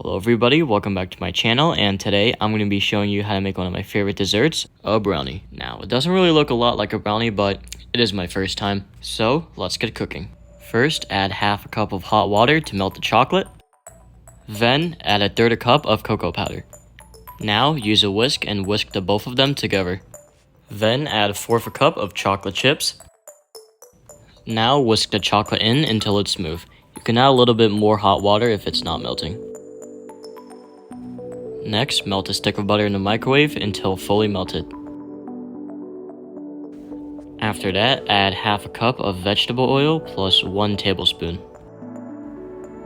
Hello everybody, welcome back to my channel, and today I'm going to be showing you how to make one of my favorite desserts, a brownie. Now, it doesn't really look a lot like a brownie, but it is my first time, so let's get cooking. First, add half a cup of hot water to melt the chocolate. Then, add a third a cup of cocoa powder. Now, use a whisk and whisk the both of them together. Then, add a fourth a cup of chocolate chips. Now, whisk the chocolate in until it's smooth. You can add a little bit more hot water if it's not melting. Next, melt a stick of butter in the microwave until fully melted. After that, add half a cup of vegetable oil plus 1 tablespoon.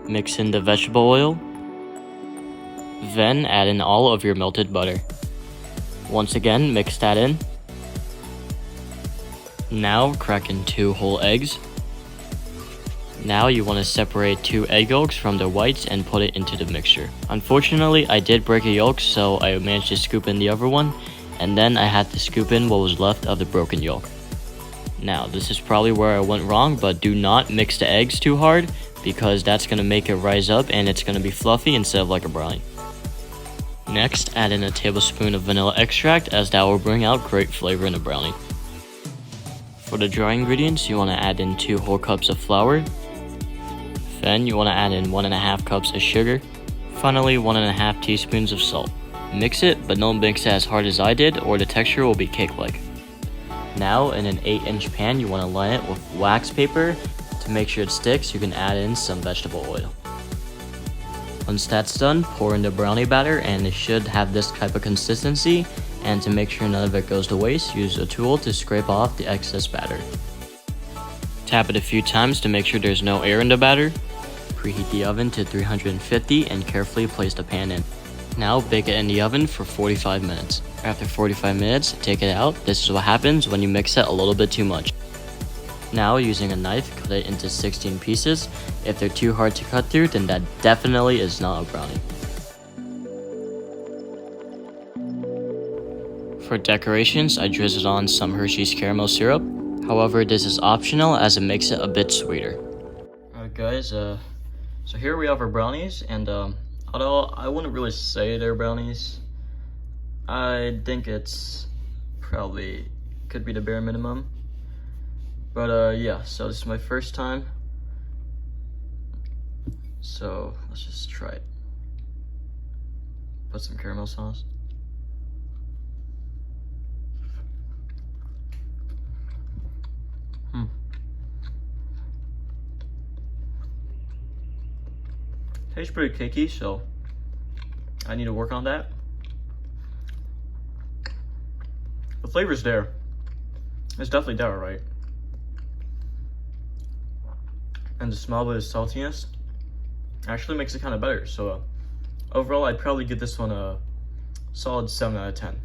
Mix in the vegetable oil. Then add in all of your melted butter. Once again, mix that in. Now crack in 2 whole eggs. Now you want to separate 2 egg yolks from the whites and put it into the mixture. Unfortunately, I did break a yolk, so I managed to scoop in the other one, and then I had to scoop in what was left of the broken yolk. Now, this is probably where I went wrong, but do not mix the eggs too hard, because that's going to make it rise up and it's going to be fluffy instead of like a brownie. Next, add in a tablespoon of vanilla extract, as that will bring out great flavor in a brownie. For the dry ingredients, you want to add in 2 whole cups of flour. Then you want to add in 1.5 cups of sugar. Finally, 1.5 teaspoons of salt. Mix it, but don't mix it as hard as I did or the texture will be cake-like. Now, in an 8-inch pan, you want to line it with wax paper. To make sure it sticks, you can add in some vegetable oil. Once that's done, pour in the brownie batter, and it should have this type of consistency. And to make sure none of it goes to waste, use a tool to scrape off the excess batter. Tap it a few times to make sure there's no air in the batter. Preheat the oven to 350 and carefully place the pan in. Now bake it in the oven for 45 minutes. After 45 minutes, take it out. This is what happens when you mix it a little bit too much. Now, using a knife, cut it into 16 pieces. If they're too hard to cut through, then that definitely is not a brownie. For decorations, I drizzled on some Hershey's caramel syrup. However, this is optional as it makes it a bit sweeter. Alright guys, so here we have our brownies, and although I wouldn't really say they're brownies, I think it's probably could be the bare minimum. But yeah, so this is my first time. So let's just try it. Put some caramel sauce. Tastes pretty cakey, so I need to work on that. The flavor's there. It's definitely there, right? And the smell with the saltiness actually makes it kind of better. So overall, I'd probably give this one a solid 7 out of 10.